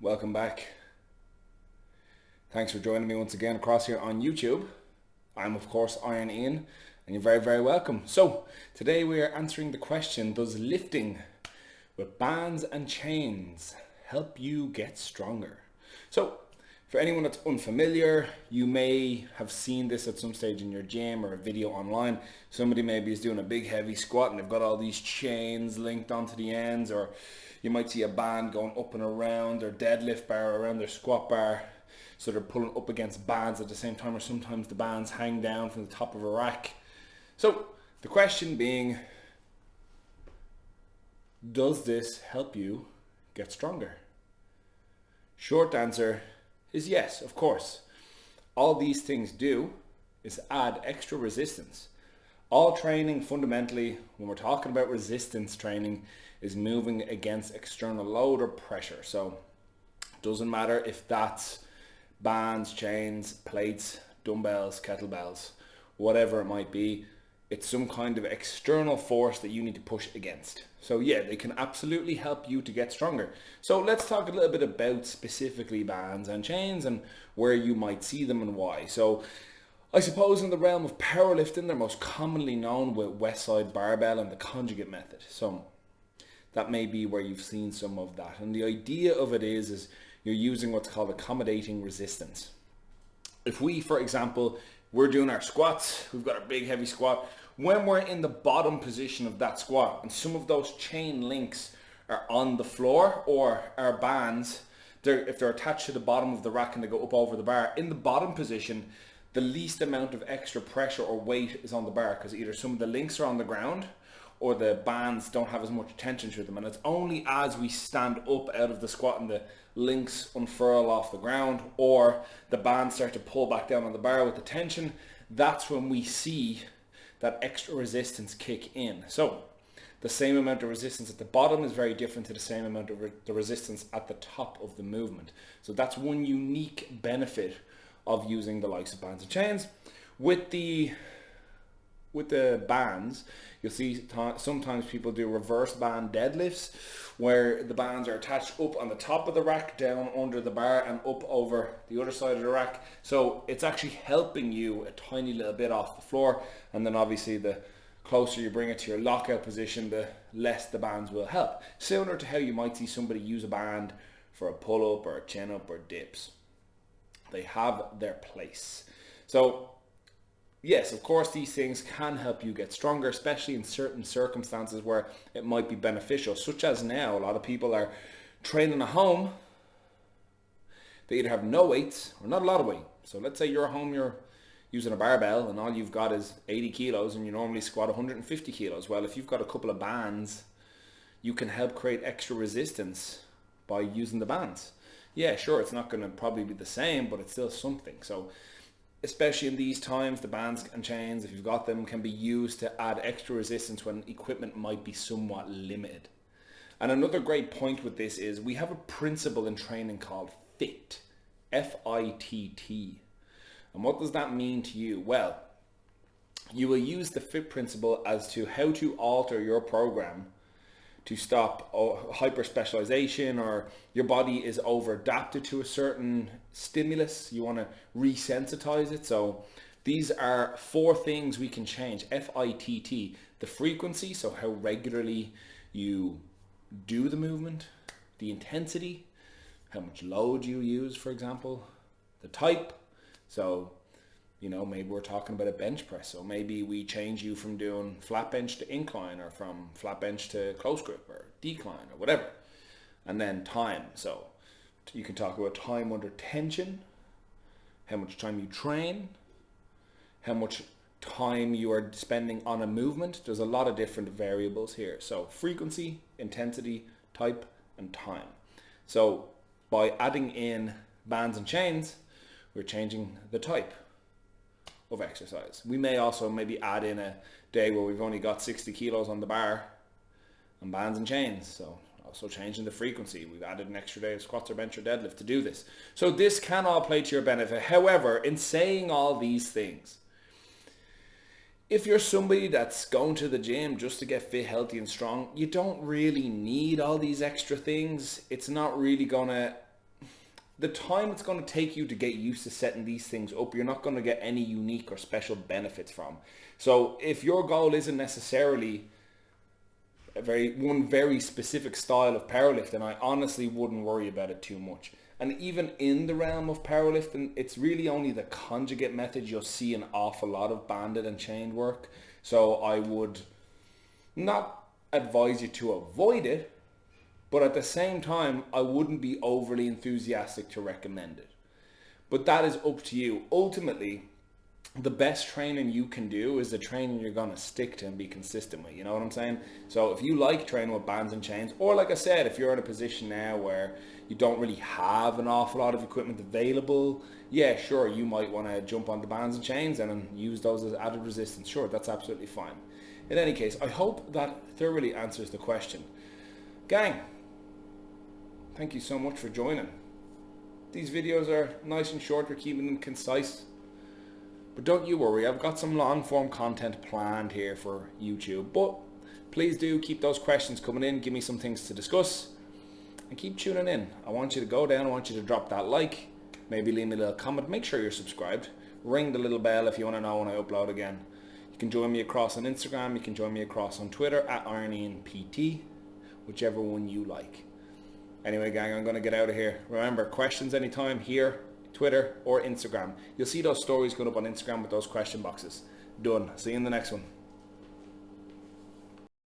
Welcome back. Thanks for joining me once again across here on YouTube. I'm of course Iron Ian and you're very welcome. So today we are answering the question, does lifting with bands and chains help you get stronger? So for anyone that's unfamiliar, you may have seen this at some stage in your gym or a video online. Somebody maybe is doing a big heavy squat and they've got all these chains linked onto the ends, or you might see a band going up and around their deadlift bar or around their squat bar. So they're pulling up against bands at the same time, or sometimes the bands hang down from the top of a rack. So the question being, does this help you get stronger? Short answer is yes, of course. All these things do is add extra resistance. All training fundamentally, when we're talking about resistance training, is moving against external load or pressure. So it doesn't matter if that's bands, chains, plates, dumbbells, kettlebells, whatever it might be, it's some kind of external force that you need to push against. So yeah, they can absolutely help you to get stronger. So let's talk a little bit about specifically bands and chains and where you might see them and why. So I suppose in the realm of powerlifting, they're most commonly known with West Side barbell and the conjugate method. So that may be where you've seen some of that. And the idea of it is you're using what's called accommodating resistance. If we, for example, we're doing our squats, we've got a big heavy squat. When we're in the bottom position of that squat and some of those chain links are on the floor or our bands, if they're attached to the bottom of the rack and they go up over the bar, in the bottom position, the least amount of extra pressure or weight is on the bar because either some of the links are on the ground or the bands don't have as much tension to them. And it's only as we stand up out of the squat and the links unfurl off the ground or the bands start to pull back down on the bar with the tension, that's when we see that extra resistance kick in. So the same amount of resistance at the bottom is very different to the same amount of the resistance at the top of the movement. So that's one unique benefit of using the likes of bands and chains. With the bands, you'll see sometimes people do reverse band deadlifts where the bands are attached up on the top of the rack, down under the bar and up over the other side of the rack. So it's actually helping you a tiny little bit off the floor, and then obviously the closer you bring it to your lockout position, the less the bands will help. Similar to how you might see somebody use a band for a pull-up or a chin-up or dips. They have their place. So yes, of course, these things can help you get stronger, especially in certain circumstances where it might be beneficial, such as now, a lot of people are training at home. They either have no weights or not a lot of weight. So let's say you're at home, you're using a barbell and all you've got is 80 kilos and you normally squat 150 kilos. Well, if you've got a couple of bands, you can help create extra resistance by using the bands. Yeah, sure, it's not going to probably be the same, but it's still something. So especially in these times, the bands and chains, if you've got them, can be used to add extra resistance when equipment might be somewhat limited. And another great point with this is we have a principle in training called FIT, F-I-T-T. And what does that mean to you? Well, you will use the FIT principle as to how to alter your program to stop hyper specialization, or your body is over adapted to a certain stimulus. You want to resensitize it. So these are 4 things we can change. FITT, the frequency, so how regularly you do the movement, the intensity, how much load you use, for example, the type. So maybe we're talking about a bench press. So maybe we change you from doing flat bench to incline, or from flat bench to close grip or decline or whatever. And then time. So you can talk about time under tension, how much time you train, how much time you are spending on a movement. There's a lot of different variables here. So frequency, intensity, type, and time. So by adding in bands and chains, we're changing the type of exercise. We may also maybe add in a day where we've only got 60 kilos on the bar and bands and chains. So also changing the frequency. We've added an extra day of squats or bench or deadlift to do this. So this can all play to your benefit. However, in saying all these things, if you're somebody that's going to the gym just to get fit, healthy and strong, you don't really need all these extra things. It's not really gonna the time it's going to take you to get used to setting these things up, you're not going to get any unique or special benefits from. So if your goal isn't necessarily one very specific style of powerlifting, I honestly wouldn't worry about it too much. And even in the realm of powerlifting, it's really only the conjugate method you'll see an awful lot of banded and chained work. So I would not advise you to avoid it, but at the same time, I wouldn't be overly enthusiastic to recommend it. But that is up to you. Ultimately, the best training you can do is the training you're going to stick to and be consistent with. You know what I'm saying? So if you like training with bands and chains, or like I said, if you're in a position now where you don't really have an awful lot of equipment available, yeah, sure, you might want to jump on the bands and chains and use those as added resistance. Sure, that's absolutely fine. In any case, I hope that thoroughly answers the question. Gang, thank you so much for joining. These videos are nice and short. We're keeping them concise. But don't you worry, I've got some long form content planned here for YouTube. But please do keep those questions coming in. Give me some things to discuss. And keep tuning in. I want you to go down. I want you to drop that like. Maybe leave me a little comment. Make sure you're subscribed. Ring the little bell if you want to know when I upload again. You can join me across on Instagram. You can join me across on Twitter at IronIanPT. Whichever one you like. Anyway, gang, I'm going to get out of here. Remember, questions anytime here, Twitter or Instagram. You'll see those stories going up on Instagram with those question boxes. Done. See you in the next one.